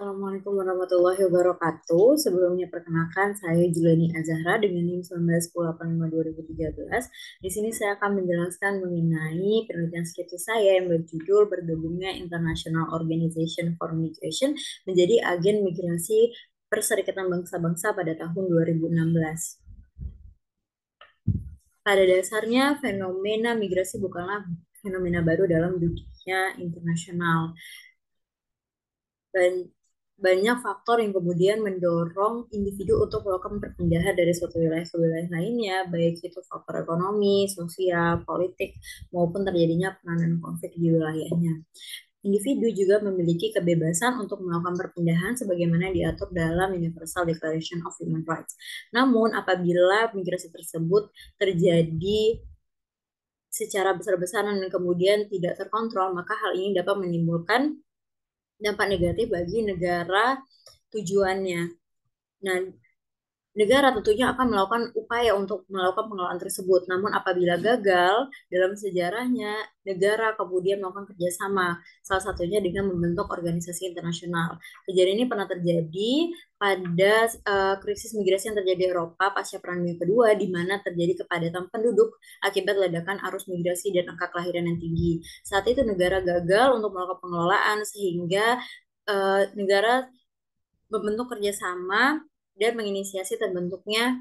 Assalamualaikum warahmatullahi wabarakatuh. Sebelumnya perkenalkan saya Julani Azahra dengan NIM 19852013. Di sini saya akan menjelaskan mengenai penelitian skripsi saya yang berjudul bergabungnya International Organization for Migration menjadi agen migrasi Perserikatan Bangsa-Bangsa pada tahun 2016. Pada dasarnya, fenomena migrasi bukanlah fenomena baru dalam dunia internasional. Banyak faktor yang kemudian mendorong individu untuk melakukan perpindahan dari suatu wilayah ke wilayah lainnya, baik itu faktor ekonomi, sosial, politik, maupun terjadinya penanganan konflik di wilayahnya. Individu juga memiliki kebebasan untuk melakukan perpindahan sebagaimana diatur dalam Universal Declaration of Human Rights. Namun, apabila migrasi tersebut terjadi secara besar-besaran dan kemudian tidak terkontrol, maka hal ini dapat menimbulkan dampak negatif bagi negara tujuannya. Nah, negara tentunya akan melakukan upaya untuk melakukan pengelolaan tersebut. Namun apabila gagal dalam sejarahnya, negara kemudian melakukan kerjasama, salah satunya dengan membentuk organisasi internasional. Kejadian ini pernah terjadi pada krisis migrasi yang terjadi di Eropa pasca Perang Dunia Kedua, di mana terjadi kepadatan penduduk akibat ledakan arus migrasi dan angka kelahiran yang tinggi. Saat itu negara gagal untuk melakukan pengelolaan sehingga negara membentuk kerjasama dan menginisiasi terbentuknya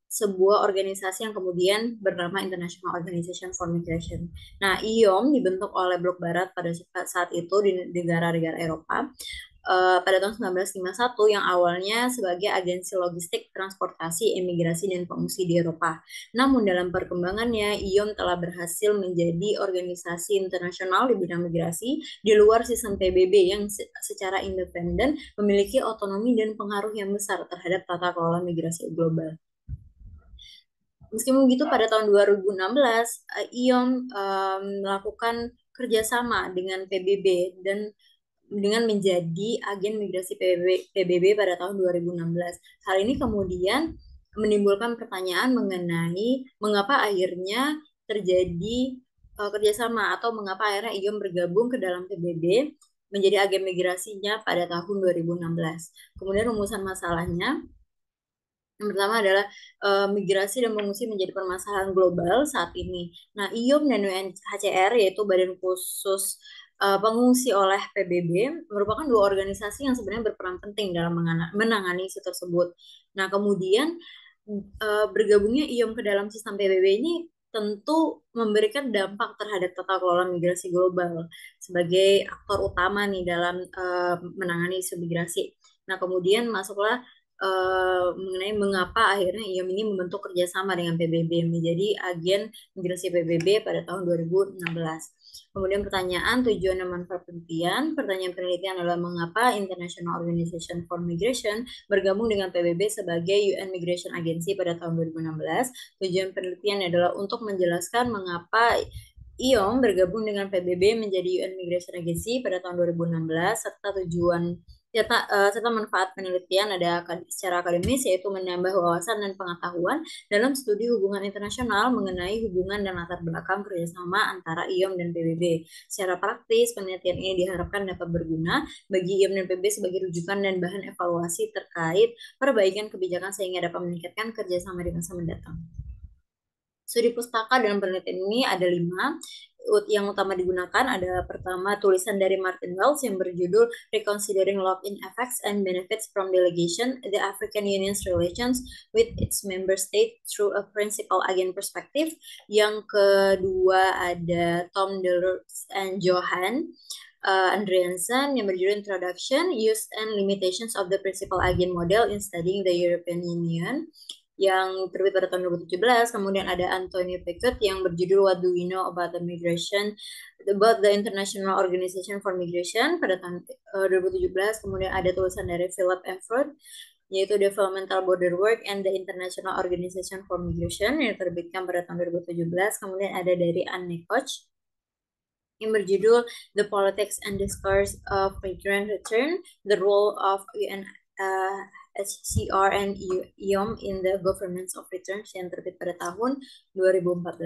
sebuah organisasi yang kemudian bernama International Organization for Migration. Nah, IOM dibentuk oleh Blok Barat pada saat itu di negara-negara Eropa pada tahun 1951 yang awalnya sebagai agensi logistik, transportasi, imigrasi, dan pengungsi di Eropa. Namun dalam perkembangannya, IOM telah berhasil menjadi organisasi internasional di bidang migrasi di luar sistem PBB yang secara independen memiliki otonomi dan pengaruh yang besar terhadap tata kelola migrasi global. Meskipun begitu, pada tahun 2016, IOM melakukan kerjasama dengan PBB dan dengan menjadi agen migrasi PBB pada tahun 2016. Hal ini kemudian menimbulkan pertanyaan mengenai mengapa akhirnya terjadi kerjasama atau mengapa akhirnya IOM bergabung ke dalam PBB menjadi agen migrasinya pada tahun 2016. Kemudian rumusan masalahnya yang pertama adalah migrasi dan pengungsi menjadi permasalahan global saat ini. Nah, IOM dan UNHCR yaitu Badan Khusus Pengungsi oleh PBB merupakan dua organisasi yang sebenarnya berperan penting dalam menangani isu tersebut. Nah, kemudian bergabungnya IOM ke dalam sistem PBB ini tentu memberikan dampak terhadap tata kelola migrasi global sebagai aktor utama nih dalam menangani isu migrasi. Nah, kemudian masuklah mengenai mengapa akhirnya IOM ini membentuk kerjasama dengan PBB menjadi agen migrasi PBB pada tahun 2016. Kemudian pertanyaan tujuan dan manfaat penelitian. Pertanyaan penelitian adalah mengapa International Organization for Migration bergabung dengan PBB sebagai UN Migration Agency pada tahun 2016. Tujuan penelitian adalah untuk menjelaskan mengapa IOM bergabung dengan PBB menjadi UN Migration Agency pada tahun 2016 serta tujuan serta manfaat penelitian ada secara akademis yaitu menambah wawasan dan pengetahuan dalam studi hubungan internasional mengenai hubungan dan latar belakang kerjasama antara IOM dan PBB. Secara praktis, penelitian ini diharapkan dapat berguna bagi IOM dan PBB sebagai rujukan dan bahan evaluasi terkait perbaikan kebijakan sehingga dapat meningkatkan kerjasama di masa mendatang. Studi pustaka dalam penelitian ini ada 5. Yang utama digunakan ada pertama tulisan dari Martin Wells yang berjudul Reconsidering Lock-in Effects and Benefits from Delegation, The African Union's Relations with its Member State Through a Principal Agent Perspective. Yang kedua ada Tom Delors and Johan Andreasen yang berjudul Introduction, Use and Limitations of the Principal Agent Model in Studying the European Union yang terbit pada tahun 2017. Kemudian ada Anthony Pickett yang berjudul What Do We Know About the International Organization for Migration pada tahun 2017. Kemudian ada tulisan dari Philip Eford yaitu Developmental Border Work and the International Organization for Migration yang terbitkan pada tahun 2017. Kemudian ada dari Anne Koch yang berjudul The Politics and Discourse of Migrant Return, The Role of UN SCR and IOM in the Governance of Returns yang terbit pada tahun 2014.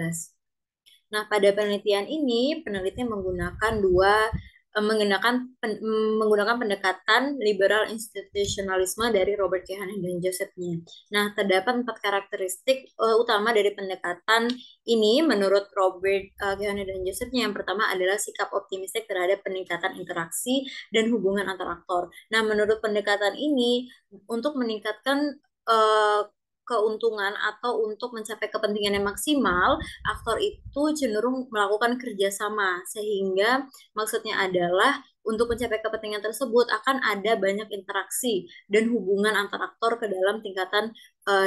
Nah, pada penelitian ini, peneliti menggunakan dua menggunakan pendekatan liberal institusionalisme dari Robert Kiyosaki dan Josephnya. Nah, terdapat 4 karakteristik utama dari pendekatan ini menurut Robert Kiyosaki dan Josephnya. Yang pertama adalah sikap optimistik terhadap peningkatan interaksi dan hubungan antar aktor. Nah, menurut pendekatan ini, untuk meningkatkan uh, keuntungan atau untuk mencapai kepentingan yang maksimal, aktor itu cenderung melakukan kerjasama, sehingga maksudnya adalah untuk mencapai kepentingan tersebut akan ada banyak interaksi dan hubungan antar aktor ke dalam tingkatan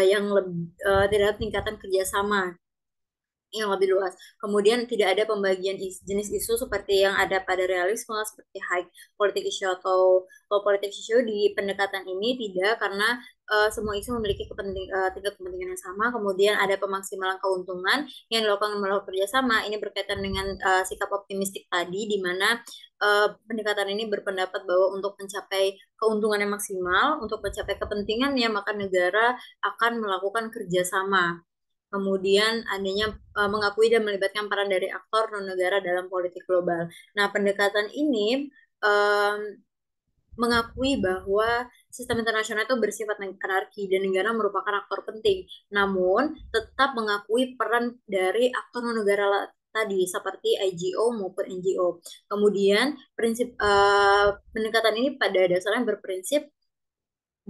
yang lebih tidak tingkatan kerjasama yang lebih luas. Kemudian tidak ada pembagian jenis isu seperti yang ada pada realisme seperti high politic issue atau low politic issue di pendekatan ini tidak karena semua isu memiliki tingkat kepentingan yang sama. Kemudian ada pemaksimalan keuntungan yang dilakukan melalui kerjasama. Ini berkaitan dengan sikap optimistik tadi, di mana pendekatan ini berpendapat bahwa untuk mencapai keuntungan yang maksimal, untuk mencapai kepentingannya, maka negara akan melakukan kerjasama. Kemudian adanya mengakui dan melibatkan peran dari aktor non negara dalam politik global. Nah, pendekatan ini um, mengakui bahwa sistem internasional itu bersifat anarki dan negara merupakan aktor penting. Namun, tetap mengakui peran dari aktor non negara tadi seperti IGO maupun NGO. Kemudian prinsip pendekatan ini pada dasarnya berprinsip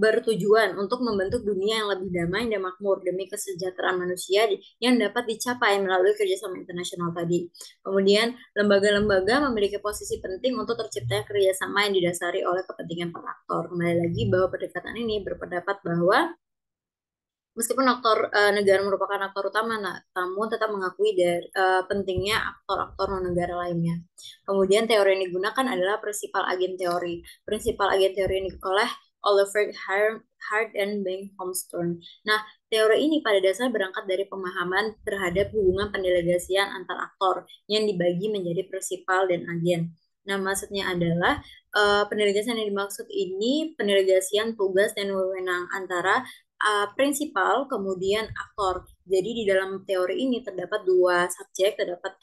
bertujuan untuk membentuk dunia yang lebih damai dan makmur demi kesejahteraan manusia yang dapat dicapai melalui kerjasama internasional tadi. Kemudian, lembaga-lembaga memiliki posisi penting untuk terciptanya kerjasama yang didasari oleh kepentingan para aktor. Kembali lagi bahwa pendekatan ini berpendapat bahwa meskipun aktor negara merupakan aktor utama, namun tetap mengakui dari pentingnya aktor-aktor non negara lainnya. Kemudian teori yang digunakan adalah prinsipal agen teori. Prinsipal agen teori ini oleh Oliver Hart dan Bengt Holmstrom. Nah, teori ini pada dasarnya berangkat dari pemahaman terhadap hubungan pendelegasian antar aktor yang dibagi menjadi prinsipal dan agen. Nah, maksudnya adalah pendelegasian yang dimaksud ini pendelegasian tugas dan wewenang antara prinsipal, kemudian aktor. Jadi di dalam teori ini terdapat 2 subjek, terdapat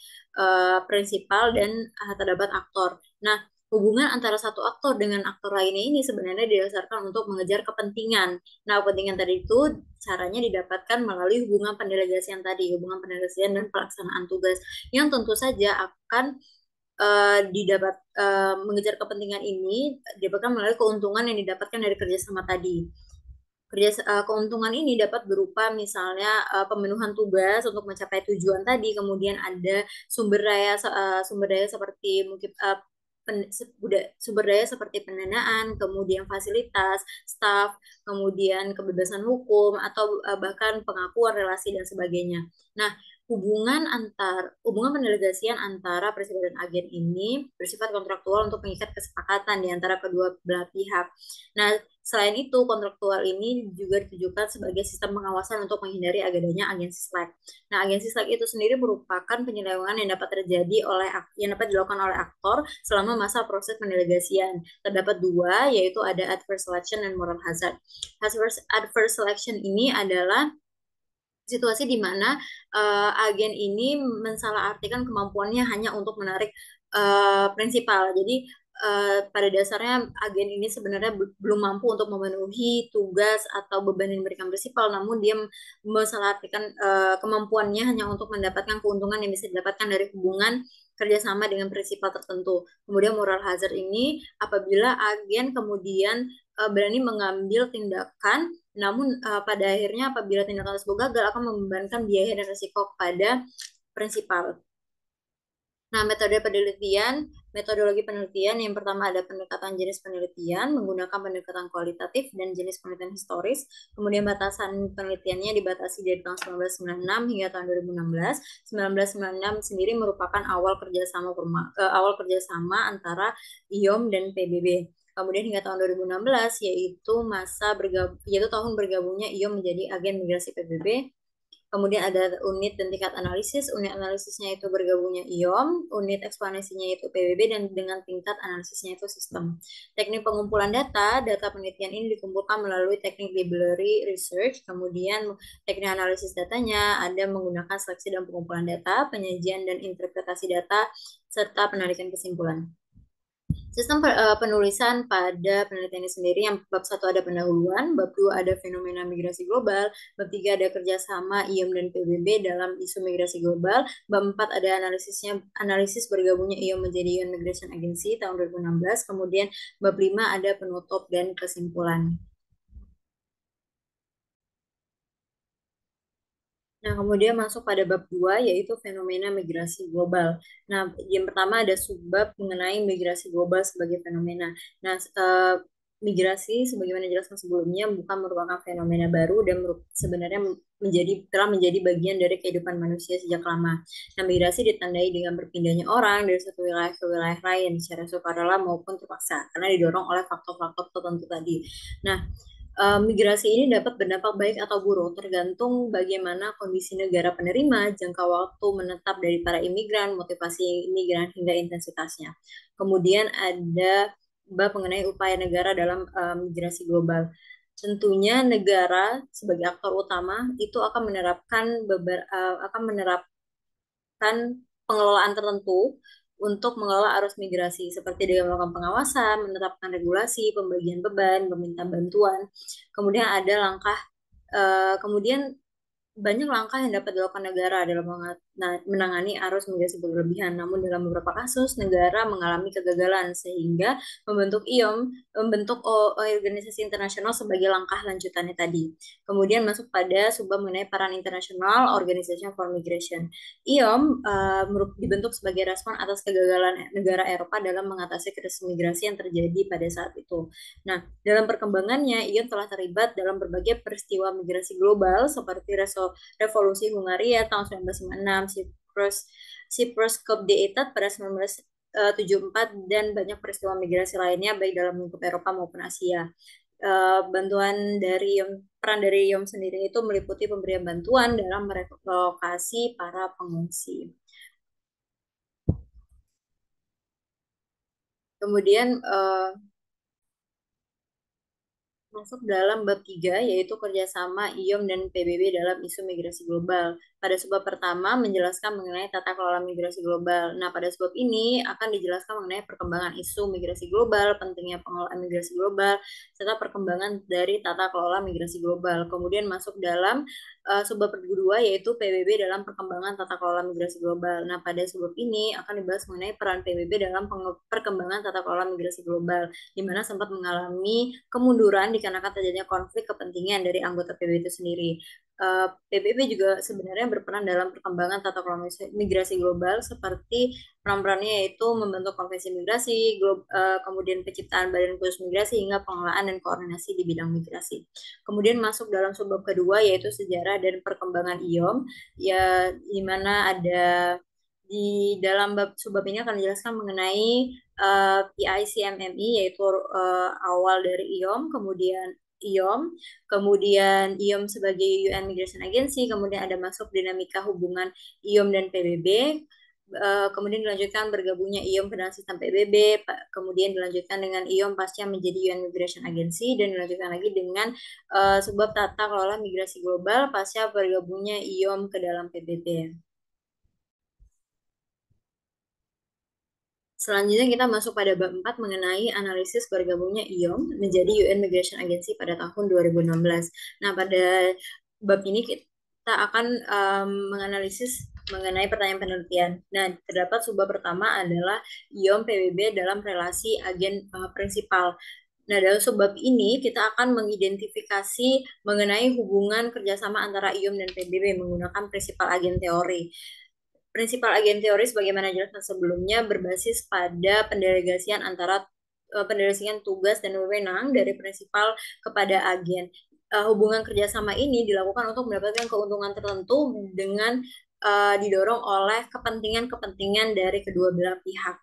prinsipal dan terdapat aktor. Nah, hubungan antara satu aktor dengan aktor lainnya ini sebenarnya didasarkan untuk mengejar kepentingan. Nah, kepentingan tadi itu caranya didapatkan melalui hubungan pendelegasian tadi, hubungan pendelegasian dan pelaksanaan tugas yang tentu saja akan mengejar kepentingan ini didapatkan melalui keuntungan yang didapatkan dari kerjasama tadi. Keuntungan ini dapat berupa misalnya pemenuhan tugas untuk mencapai tujuan tadi, kemudian ada sumber daya seperti mungkin sumber daya seperti pendanaan, kemudian fasilitas, staf, kemudian kebebasan hukum atau bahkan pengakuan relasi dan sebagainya. Nah, hubungan pendelegasian antara presiden dan agen ini bersifat kontraktual untuk mengikat kesepakatan di antara kedua belah pihak. Nah, selain itu, kontraktual ini juga ditujukan sebagai sistem pengawasan untuk menghindari adanya agensi slack. Nah, agensi slack itu sendiri merupakan penyelewengan yang dapat dilakukan oleh aktor selama masa proses pendelegasian. Terdapat 2, yaitu ada adverse selection dan moral hazard. Adverse selection ini adalah situasi di mana agen ini mensalahartikan kemampuannya hanya untuk menarik prinsipal. Jadi pada dasarnya agen ini sebenarnya belum mampu untuk memenuhi tugas atau beban yang diberikan prinsipal, namun dia mensalahartikan kemampuannya hanya untuk mendapatkan keuntungan yang bisa didapatkan dari hubungan kerjasama dengan prinsipal tertentu. Kemudian moral hazard ini apabila agen kemudian berani mengambil tindakan namun pada akhirnya apabila tindakan tersebut gagal akan membebankan biaya dan risiko kepada prinsipal. Nah, metodologi penelitian yang pertama ada pendekatan jenis penelitian menggunakan pendekatan kualitatif dan jenis penelitian historis. Kemudian batasan penelitiannya dibatasi dari tahun 1996 hingga tahun 2016. 1996 sendiri merupakan awal kerjasama antara IOM dan PBB. Kemudian hingga tahun 2016 yaitu tahun bergabungnya IOM menjadi agen migrasi PBB. Kemudian ada unit dan tingkat analisis. Unit analisisnya itu bergabungnya IOM, unit eksplanasinya itu PBB, dan dengan tingkat analisisnya itu sistem. Teknik pengumpulan data penelitian ini dikumpulkan melalui teknik library research, kemudian teknik analisis datanya ada menggunakan seleksi dan pengumpulan data, penyajian dan interpretasi data, serta penarikan kesimpulan. Penulisan pada penelitian ini sendiri yang bab satu ada pendahuluan, bab dua ada fenomena migrasi global, bab tiga ada kerjasama IOM dan PBB dalam isu migrasi global, bab empat ada analisis bergabungnya IOM menjadi UN Migration Agency tahun 2016, kemudian bab lima ada penutup dan kesimpulan. Nah, kemudian masuk pada bab 2 yaitu fenomena migrasi global. Nah, yang pertama ada subbab mengenai migrasi global sebagai fenomena. Nah, migrasi sebagaimana dijelaskan sebelumnya bukan merupakan fenomena baru dan sebenarnya telah menjadi bagian dari kehidupan manusia sejak lama. Nah, migrasi ditandai dengan berpindahnya orang dari satu wilayah ke wilayah lain secara sukarela maupun terpaksa karena didorong oleh faktor-faktor tertentu tadi. Nah, migrasi ini dapat berdampak baik atau buruk, tergantung bagaimana kondisi negara penerima, jangka waktu menetap dari para imigran, motivasi imigran, hingga intensitasnya. Kemudian ada bab mengenai upaya negara dalam migrasi global. Tentunya negara sebagai aktor utama itu akan menerapkan pengelolaan tertentu untuk mengelola arus migrasi seperti dengan melakukan pengawasan, menetapkan regulasi, pembagian beban, meminta bantuan. Kemudian ada langkah kemudian banyak langkah yang dapat dilakukan negara dalam menangani arus migrasi berlebihan. Namun dalam beberapa kasus negara mengalami kegagalan sehingga membentuk organisasi internasional sebagai langkah lanjutannya tadi. Kemudian masuk pada subbab mengenai peran internasional Organization for Migration. IOM dibentuk sebagai respon atas kegagalan negara Eropa dalam mengatasi krisis migrasi yang terjadi pada saat itu. Nah, dalam perkembangannya, IOM telah terlibat dalam berbagai peristiwa migrasi global seperti Revolusi Hungaria tahun 1956, Cyprus Cup d'Etat pada 1974, dan banyak peristiwa migrasi lainnya baik dalam lingkup Eropa maupun Asia. Peran dari IOM sendiri itu meliputi pemberian bantuan dalam merelokasi para pengungsi. Kemudian masuk dalam bab 3 yaitu kerjasama IOM dan PBB dalam isu migrasi global. Pada subbab pertama menjelaskan mengenai tata kelola migrasi global. Nah, pada subbab ini akan dijelaskan mengenai perkembangan isu migrasi global, pentingnya pengelolaan migrasi global, serta perkembangan dari tata kelola migrasi global. Kemudian masuk dalam subbab kedua yaitu PBB dalam perkembangan tata kelola migrasi global. Nah, pada subbab ini akan dibahas mengenai peran PBB dalam perkembangan tata kelola migrasi global, di mana sempat mengalami kemunduran dikarenakan terjadinya konflik kepentingan dari anggota PBB itu sendiri. PBB juga sebenarnya berperan dalam perkembangan tata kelola migrasi global seperti peran-perannya yaitu membentuk konvensi migrasi, kemudian penciptaan badan khusus migrasi hingga pengelolaan dan koordinasi di bidang migrasi. Kemudian masuk dalam subbab kedua yaitu sejarah dan perkembangan IOM, ya di mana ada di dalam subbab ini akan dijelaskan mengenai PICMMI yaitu awal dari IOM sebagai UN Migration Agency, kemudian ada masuk dinamika hubungan IOM dan PBB, kemudian dilanjutkan bergabungnya IOM ke dalam sistem PBB, kemudian dilanjutkan dengan IOM pasca menjadi UN Migration Agency, dan dilanjutkan lagi dengan sebab tata kelola migrasi global pasca bergabungnya IOM ke dalam PBB. Selanjutnya kita masuk pada bab 4 mengenai analisis bergabungnya IOM menjadi UN Migration Agency pada tahun 2016. Nah, pada bab ini kita akan menganalisis mengenai pertanyaan penelitian. Nah, terdapat subbab pertama adalah IOM PBB dalam relasi agen prinsipal. Nah, dalam subbab ini kita akan mengidentifikasi mengenai hubungan kerjasama antara IOM dan PBB menggunakan prinsipal agen teori. Prinsipal agen teori sebagaimana jelaskan sebelumnya berbasis pada pendelegasian tugas dan wewenang dari prinsipal kepada agen. Hubungan kerjasama ini dilakukan untuk mendapatkan keuntungan tertentu dengan didorong oleh kepentingan-kepentingan dari kedua belah pihak.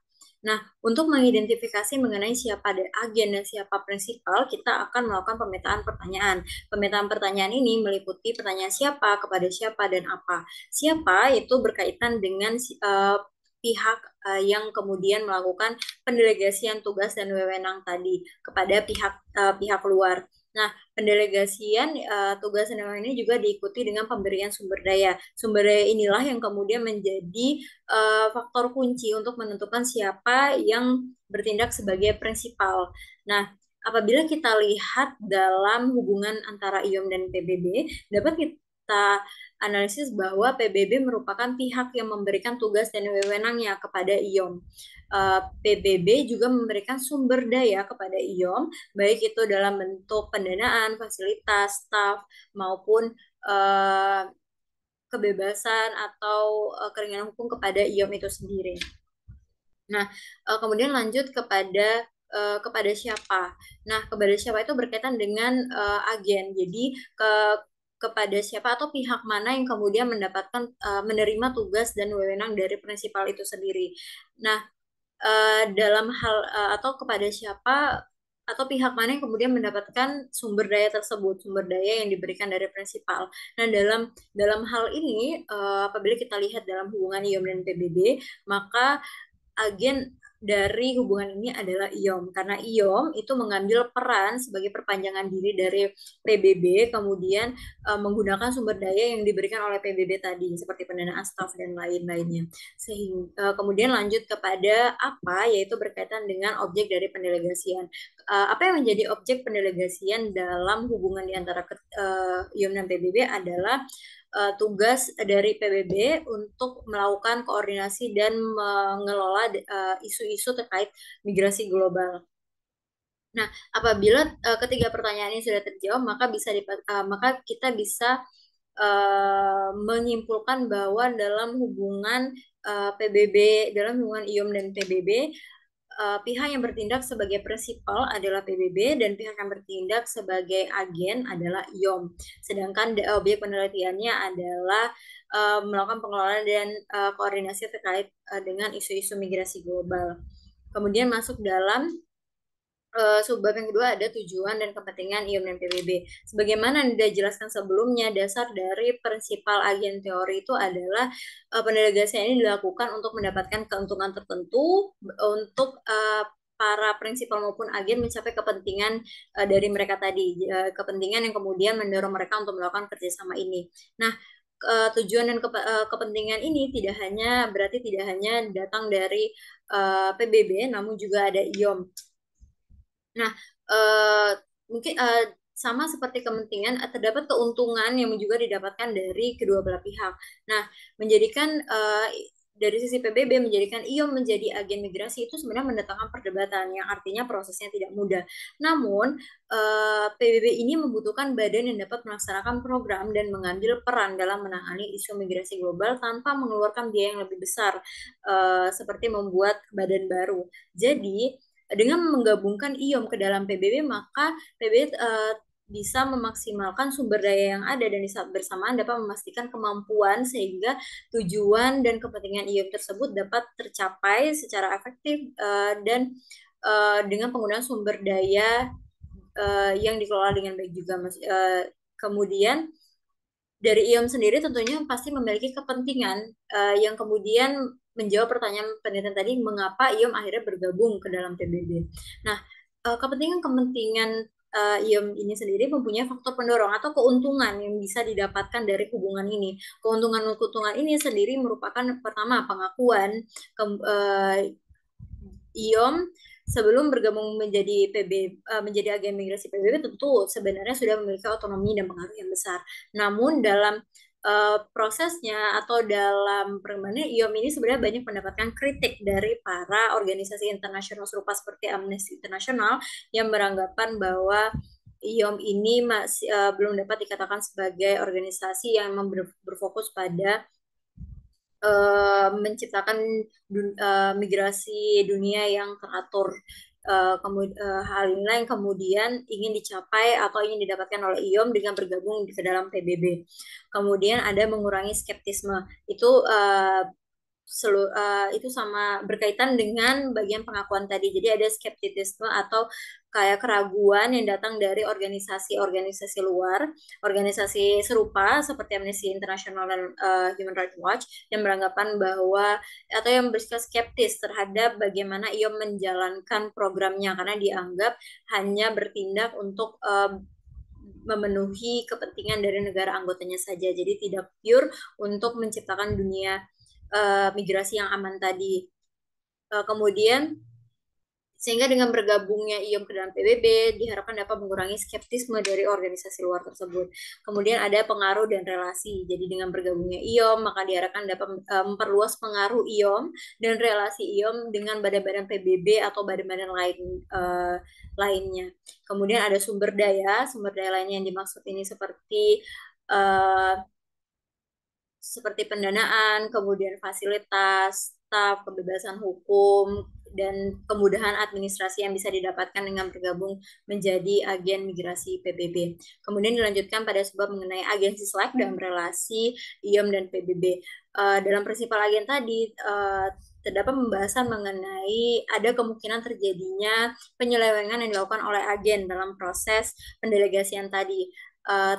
Nah, untuk mengidentifikasi mengenai siapa agen dan siapa prinsipal, kita akan melakukan pemetaan pertanyaan. Pemetaan pertanyaan ini meliputi pertanyaan siapa, kepada siapa, dan apa. Siapa itu berkaitan dengan pihak yang kemudian melakukan pendelegasian tugas dan wewenang tadi kepada pihak luar. Nah, pendelegasian tugas dan wewenang ini juga diikuti dengan pemberian sumber daya. Sumber daya inilah yang kemudian menjadi faktor kunci untuk menentukan siapa yang bertindak sebagai prinsipal. Nah, apabila kita lihat dalam hubungan antara IOM dan PBB, dapat kita analisis bahwa PBB merupakan pihak yang memberikan tugas dan wewenangnya kepada IOM. PBB juga memberikan sumber daya kepada IOM, baik itu dalam bentuk pendanaan, fasilitas, staf, maupun kebebasan atau keringanan hukum kepada IOM itu sendiri. Nah, kemudian lanjut kepada siapa. Nah, kepada siapa itu berkaitan dengan agen. Jadi kepada siapa atau pihak mana yang kemudian mendapatkan menerima tugas dan wewenang dari prinsipal itu sendiri. Nah, dalam hal atau kepada siapa atau pihak mana yang kemudian mendapatkan sumber daya tersebut, sumber daya yang diberikan dari prinsipal. Nah, dalam hal ini apabila kita lihat dalam hubungan IOM dan PBB, maka agen dari hubungan ini adalah IOM karena IOM itu mengambil peran sebagai perpanjangan diri dari PBB, kemudian menggunakan sumber daya yang diberikan oleh PBB tadi seperti pendanaan staf dan lain-lainnya. Sehingga kemudian lanjut kepada apa, yaitu berkaitan dengan objek dari pendelegasian. Apa yang menjadi objek pendelegasian dalam hubungan di antara IOM dan PBB adalah tugas dari PBB untuk melakukan koordinasi dan mengelola isu-isu terkait migrasi global. Nah, apabila ketiga pertanyaan ini sudah terjawab, maka kita bisa menyimpulkan bahwa dalam hubungan PBB, dalam hubungan IOM dan PBB, pihak yang bertindak sebagai prinsipal adalah PBB dan pihak yang bertindak sebagai agen adalah IOM. Sedangkan objek penelitiannya adalah melakukan pengelolaan dan koordinasi terkait dengan isu-isu migrasi global. Kemudian masuk dalam subbab yang kedua ada tujuan dan kepentingan IOM dan PBB. Sebagaimana Anda jelaskan sebelumnya, dasar dari prinsipal agen teori itu adalah pendelegasian ini dilakukan untuk mendapatkan keuntungan tertentu untuk para prinsipal maupun agen mencapai kepentingan dari mereka tadi, kepentingan yang kemudian mendorong mereka untuk melakukan kerjasama ini. Nah, tujuan dan kepentingan ini berarti tidak hanya datang dari PBB, namun juga ada IOM. Nah, mungkin sama seperti kepentingan, terdapat keuntungan yang juga didapatkan dari kedua belah pihak. Nah, menjadikan dari sisi PBB menjadikan IOM menjadi agen migrasi itu sebenarnya mendatangkan perdebatan yang artinya prosesnya tidak mudah. Namun, PBB ini membutuhkan badan yang dapat melaksanakan program dan mengambil peran dalam menangani isu migrasi global tanpa mengeluarkan biaya yang lebih besar, seperti membuat badan baru. Jadi, dengan menggabungkan IOM ke dalam PBB, maka PBB bisa memaksimalkan sumber daya yang ada dan di saat bersamaan dapat memastikan kemampuan sehingga tujuan dan kepentingan IOM tersebut dapat tercapai secara efektif dan dengan penggunaan sumber daya yang dikelola dengan baik juga, Mas. Kemudian dari IOM sendiri tentunya pasti memiliki kepentingan yang kemudian menjawab pertanyaan penelitian tadi, mengapa IOM akhirnya bergabung ke dalam PBB. Nah, kepentingan-kepentingan IOM ini sendiri mempunyai faktor pendorong atau keuntungan yang bisa didapatkan dari hubungan ini. Keuntungan-keuntungan ini sendiri merupakan pertama pengakuan IOM sebelum bergabung menjadi agen migrasi PBB tentu sebenarnya sudah memiliki otonomi dan pengaruh yang besar. Namun dalam prosesnya atau dalam perkembangannya IOM ini sebenarnya banyak mendapatkan kritik dari para organisasi internasional serupa seperti Amnesty International yang beranggapan bahwa IOM ini masih belum dapat dikatakan sebagai organisasi yang berfokus pada menciptakan migrasi dunia yang teratur. Hal inilah yang kemudian ingin dicapai atau ingin didapatkan oleh IOM dengan bergabung ke dalam PBB. Kemudian ada mengurangi skeptisme. Itu sama berkaitan dengan bagian pengakuan tadi. Jadi ada skeptisisme atau kayak keraguan yang datang dari organisasi-organisasi luar, organisasi serupa seperti Amnesty International dan Human Rights Watch yang beranggapan bahwa atau yang bersikap skeptis terhadap bagaimana IOM menjalankan programnya karena dianggap hanya bertindak untuk memenuhi kepentingan dari negara anggotanya saja. Jadi tidak pure untuk menciptakan dunia migrasi yang aman tadi. Kemudian sehingga dengan bergabungnya IOM ke dalam PBB diharapkan dapat mengurangi skeptisme dari organisasi luar tersebut. Kemudian ada pengaruh dan relasi. Jadi dengan bergabungnya IOM maka diharapkan dapat memperluas pengaruh IOM dan relasi IOM dengan badan-badan PBB atau badan-badan lainnya. Kemudian ada sumber daya lainnya yang dimaksud ini uh, seperti pendanaan, kemudian fasilitas, staf, kebebasan hukum, dan kemudahan administrasi yang bisa didapatkan dengan bergabung menjadi agen migrasi PBB. Kemudian dilanjutkan pada sebab mengenai agensi selek dalam relasi IOM dan PBB. Dalam prinsipal agen tadi, terdapat pembahasan mengenai ada kemungkinan terjadinya penyelewengan yang dilakukan oleh agen dalam proses pendelegasian tadi.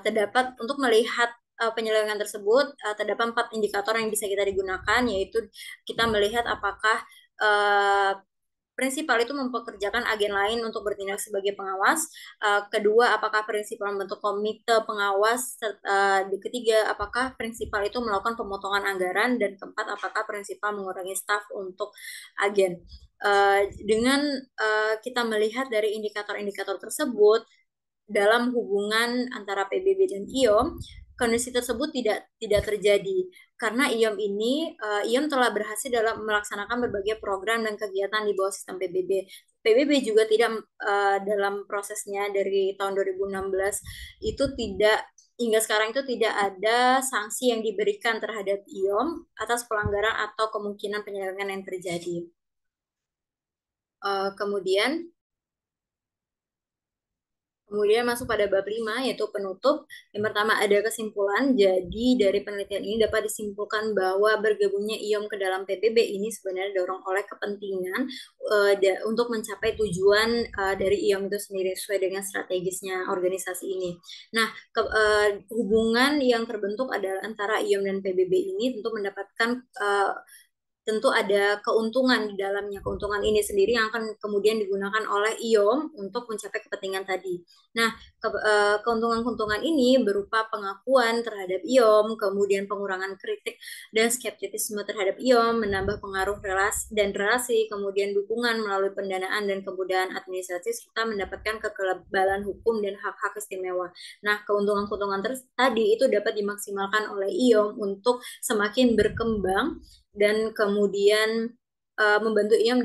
Terdapat untuk melihat penyelewengan tersebut terdapat 4 indikator yang bisa kita digunakan, yaitu kita melihat apakah uh, prinsipal itu mempekerjakan agen lain untuk bertindak sebagai pengawas. Kedua, apakah prinsipal membentuk komite pengawas. Ketiga, apakah prinsipal itu melakukan pemotongan anggaran. Dan keempat, apakah prinsipal mengurangi staf untuk agen. Dengan kita melihat dari indikator-indikator tersebut, dalam hubungan antara PBB dan IOM, kondisi tersebut tidak terjadi karena IOM telah berhasil dalam melaksanakan berbagai program dan kegiatan di bawah sistem PBB. PBB juga tidak dalam prosesnya dari tahun 2016 itu tidak hingga sekarang itu tidak ada sanksi yang diberikan terhadap IOM atas pelanggaran atau kemungkinan penyelewengan yang terjadi. Kemudian Kemudian masuk pada bab 5 yaitu penutup. Yang pertama ada kesimpulan. Jadi dari penelitian ini dapat disimpulkan bahwa bergabungnya IOM ke dalam PBB ini sebenarnya didorong oleh kepentingan untuk mencapai tujuan dari IOM itu sendiri sesuai dengan strategisnya organisasi ini. Nah, hubungan yang terbentuk adalah antara IOM dan PBB ini tentu mendapatkan tentu ada keuntungan di dalamnya. Keuntungan ini sendiri yang akan kemudian digunakan oleh IOM untuk mencapai kepentingan tadi. Nah, keuntungan-keuntungan ini berupa pengakuan terhadap IOM, kemudian pengurangan kritik dan skeptisisme terhadap IOM, menambah pengaruh relasi, kemudian dukungan melalui pendanaan dan kemudahan administrasi, serta mendapatkan kekebalan hukum dan hak-hak istimewa. Nah, keuntungan-keuntungan tadi itu dapat dimaksimalkan oleh IOM untuk semakin berkembang dan kemudian membantu IOM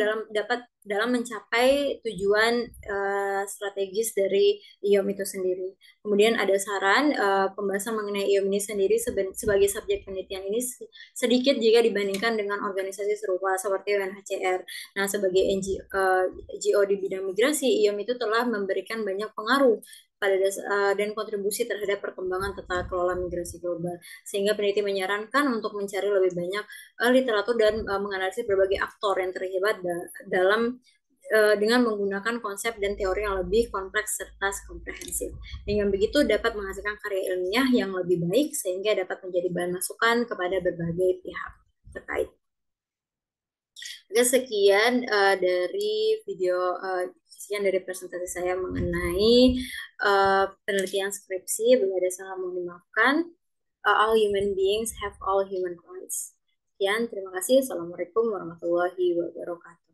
dalam mencapai tujuan strategis dari IOM itu sendiri. Kemudian ada saran pembahasan mengenai IOM ini sendiri sebagai subjek penelitian ini sedikit jika dibandingkan dengan organisasi serupa seperti UNHCR. Nah, sebagai NGO di bidang migrasi, IOM itu telah memberikan banyak pengaruh dan kontribusi terhadap perkembangan tata kelola migrasi global. Sehingga peneliti menyarankan untuk mencari lebih banyak literatur dan menganalisis berbagai aktor yang terlibat dalam dengan menggunakan konsep dan teori yang lebih kompleks serta komprehensif. Dengan begitu dapat menghasilkan karya ilmiah yang lebih baik sehingga dapat menjadi bahan masukan kepada berbagai pihak terkait. Oke, sekian dari presentasi saya mengenai penelitian skripsi. Bila ada salah mohon dimaafkan. All human beings have all human rights. Sekian, terima kasih. Assalamualaikum warahmatullahi wabarakatuh.